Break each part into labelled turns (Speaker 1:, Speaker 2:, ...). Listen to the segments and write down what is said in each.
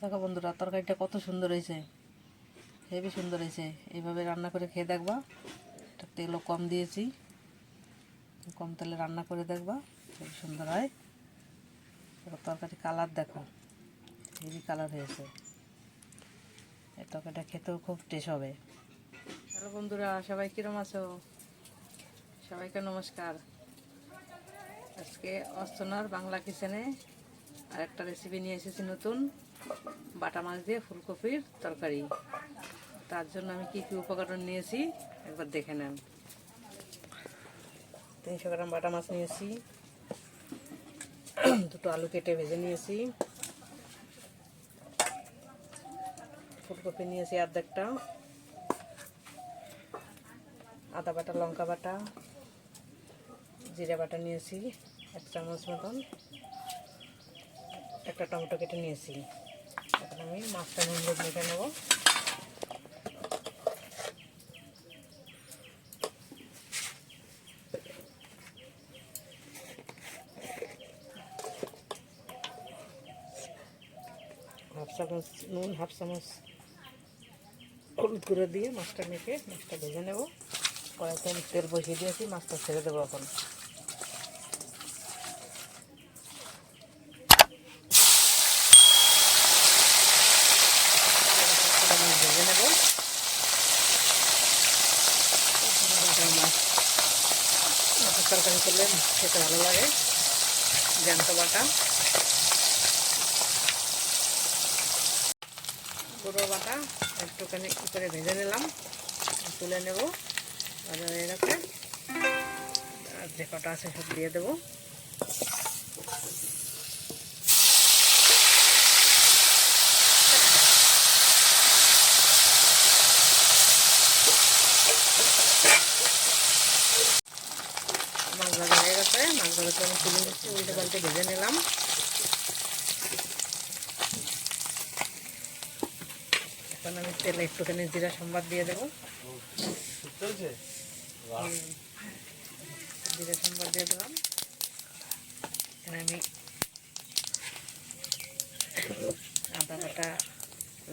Speaker 1: দেখো বন্ধুরা, তরকারিটা কত সুন্দর হয়েছে, হেবি সুন্দর হয়েছে। এইভাবে রান্না করে খেয়ে দেখবা। তেলও কম দিয়েছি, কম তেলে রান্না করে দেখবা, হেবি সুন্দর হয়। তরকারি কালার দেখো, হেবি কালার হয়েছে। এই তরকারিটা খেতেও খুব টেস্ট হবে। হ্যালো বন্ধুরা, সবাই কিরম আছো? সবাইকে নমস্কার। আজকে অর্চনার বাংলা কিচেনে আরেকটা রেসিপি নিয়ে এসেছি নতুন, বাটা মাছ দিয়ে ফুলকপির তরকারি। তার জন্য আমি কি কি উপকরণ নিয়েছি একবার দেখে নেন। 300 গ্রাম বাটা মাছ নিয়েছি, দুটো আলু কেটে ভেজে নিয়েছি, ফুলকপি নিয়েছি অর্ধেকটা, আদা বাটা, লঙ্কা বাটা, জিরা বাটা নিয়েছি 1 চামচ মতন, একটা টমেটো কেটে নিয়েছি। এখন আমি মাছটা নুন হলুদ মেখে নেব। হাফ চামচ নুন, হাফ চামচ হলুদ গুঁড়ো দিয়ে মাছটা মেখে মাছটা ভেজে নেব। কড়াইতে আমি তেল বসিয়ে দিয়েছি, মাছটা ছেড়ে দেবো এখন। ভেজে নেব মাছের তরকারি করলে খেতে ভালো লাগে। জ্যান্ত বাটা, গুঁড়ো বাটা একটুখানি করে ভেজে নিলাম, তুলে নেব। ভাজা হয়ে গেছে, আর যে কটা আছে সব দিয়ে দেবো। মাছ ভাজা হয়ে গেছে, মাছ ভাজাটা আমি তুলে নিচ্ছি, উল্টে পাল্টে ভেজে নিলাম। এখন আমি তেলে একটুখানি জিরা সম্বাদ দিয়ে দেবো। জিরা সম্বাদ দিয়ে দিলাম। এখানে আমি আদা বাটা,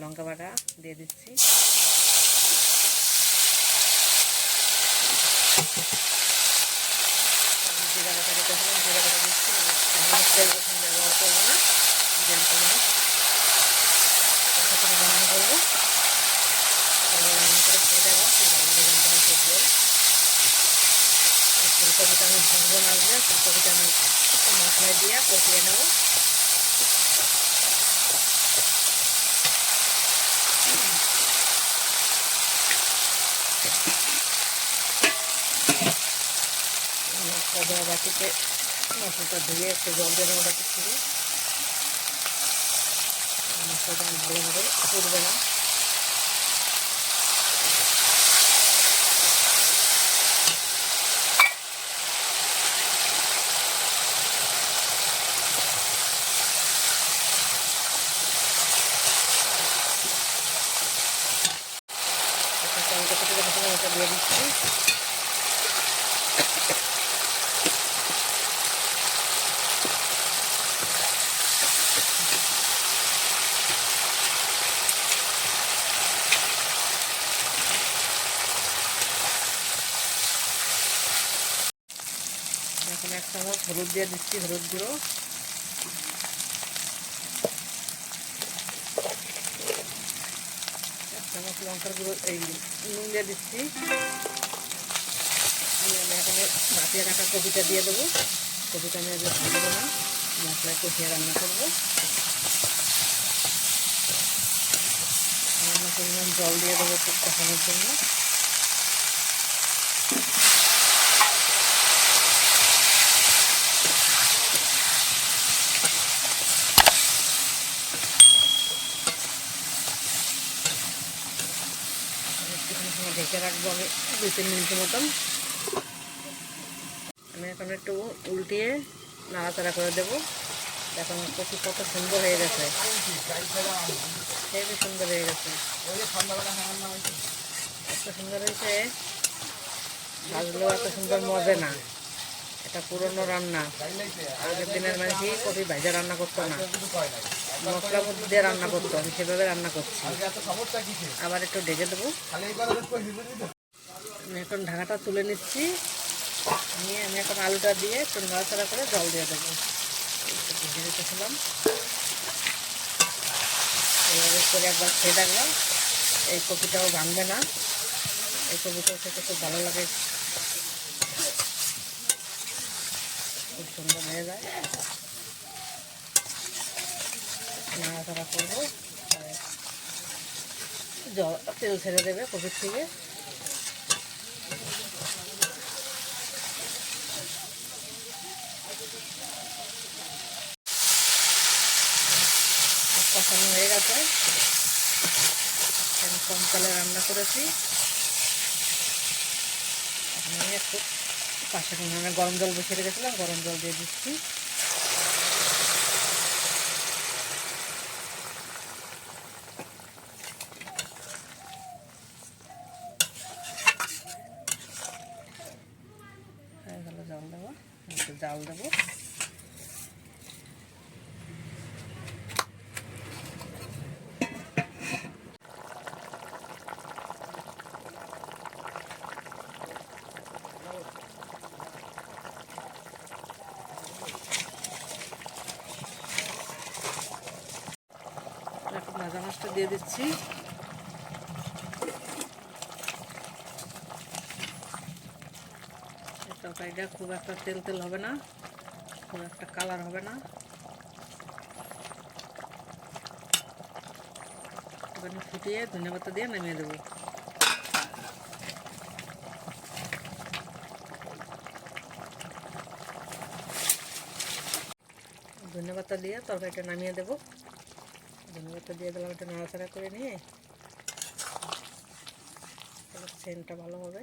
Speaker 1: লঙ্কা বাটা দিয়ে দিচ্ছি। জিরা বাটা দিতেছিলাম, জিরা বাটা দিচ্ছি। তেল রসুন ব্যবহার করবো না, জ্যান্ত মাছ রান্না করবো। রান্না করে খেয়ে দেবো, খুব ভালো লাগে জ্যান্ত মাছের ঝোল। ফুলকপিটা আমি ভাজবো না, আসলে ফুলকপিটা আমি মশলায় দিয়ে কষিয়ে নেবো। মশলা দেওয়া বাটিতে মশলাটা ধুয়ে একটু জল দিয়ে দেবো বাটি থেকে। মশলাটা ভালোভাবে পুড়বে না। টমেটো কেটে রেখেছিলাম, ওটা দিয়ে দিচ্ছি। এখন 1 চামচ হলুদ দিয়ে দিচ্ছি, হলুদ গুঁড়ো। 1 চামচ লঙ্কার গুঁড়ো, এই নুন দিয়ে দিচ্ছি। আমি এখানে ভাপিয়ে রাখা কপিটা দিয়ে দেবো। কপিটা আমি আগে ভাজবো না, মশলায় কষিয়ে রান্না করবো। সামান্য পরিমাণ জল দিয়ে দেবো একটু কষানোর জন্য। একটুখানি সময় ঢেকে রাখবো আমি 2-3 মিনিটের মতন। আমি এখন একটু উল্টিয়ে নাড়াচাড়া করে দেবো। দেখুন কপি কত সুন্দর হয়ে গেছে, হেবি সুন্দর হয়ে গেছে, এত সুন্দর হয়েছে। ভাজলেও এত সুন্দর মজা না, এটা পুরনো রান্না। আগের দিনের মানুষই কপি ভাজা রান্না করতো না। মশলা দিয়ে রান্না করতো, আমি সেভাবে রান্না করছি। আবার একটু ঢেকে দেবো। আমি এখন ঢাকাটা তুলে নিচ্ছি, নিয়ে আমি এখন আলুটা দিয়ে একটু নাড়াচাড়া করে জল দিয়ে দেবো। ভেজে রেখেছিলাম, এইভাবে করে একবার খেয়ে দেখলাম। এই কপিটাও ভাঙবে না, এই কপিটাও খেতে খুব ভালো লাগে, খুব সুন্দর হয়ে যায়। নাড়াচাড়া করবো, জল তেল ছেড়ে দেবে কপির থেকে। কষানো হয়ে গেছে, আমি কম তেলে রান্না করেছি। আমি একটু পাশে গরম জল বসিয়ে রেখেছিলাম, গরম জল দিয়ে দিচ্ছি। জল দেবো, একটু জাল দেবো। এখন ভাজা মাছটা দিয়ে দিচ্ছি। তরকারিটা খুব একটা তেল তেল হবে না, খুব একটা কালার হবে না। এখানে ফুটিয়ে ধনেপাতা দিয়ে নামিয়ে দেবো। ধনেপাতা দিয়ে তরকারিটা নামিয়ে দেবো। ধনেপাতা দিয়ে দিলাম, একটু নাড়াচাড়া করে নিয়ে সেন্টটা ভালো হবে।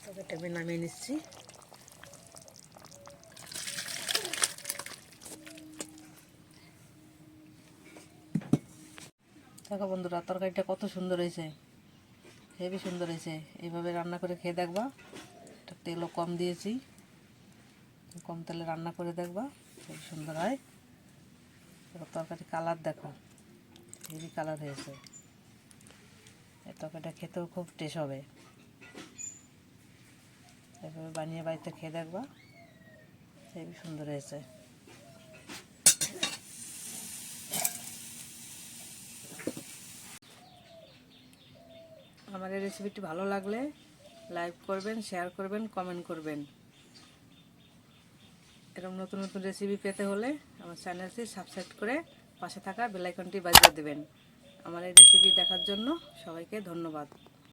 Speaker 1: তরকারিটা আমি নামিয়ে নিচ্ছি। দেখো বন্ধুরা, তরকারিটা কত সুন্দর হয়েছে, হেবি সুন্দর হয়েছে। এইভাবে রান্না করে খেয়ে দেখবা। একটা তেলও কম দিয়েছি, কম তেলে রান্না করে দেখবা, খুব সুন্দর হয়। তরকারি কালার দেখো, হেভি কালার হয়েছে। এই তরকারিটা খেতেও খুব টেস্ট হবে। এভাবে বানিয়ে বাড়িতে খেয়ে দেখবা, হেবি সুন্দর হয়েছে। আমার এই রেসিপিটি ভালো লাগলে লাইক করবেন, শেয়ার করবেন, কমেন্ট করবেন। এরকম নতুন নতুন রেসিপি পেতে হলে আমার চ্যানেলটি সাবস্ক্রাইব করে পাশে থাকা বেল আইকনটি বাজিয়ে দেবেন। আমার এই রেসিপি দেখার জন্য সবাইকে ধন্যবাদ।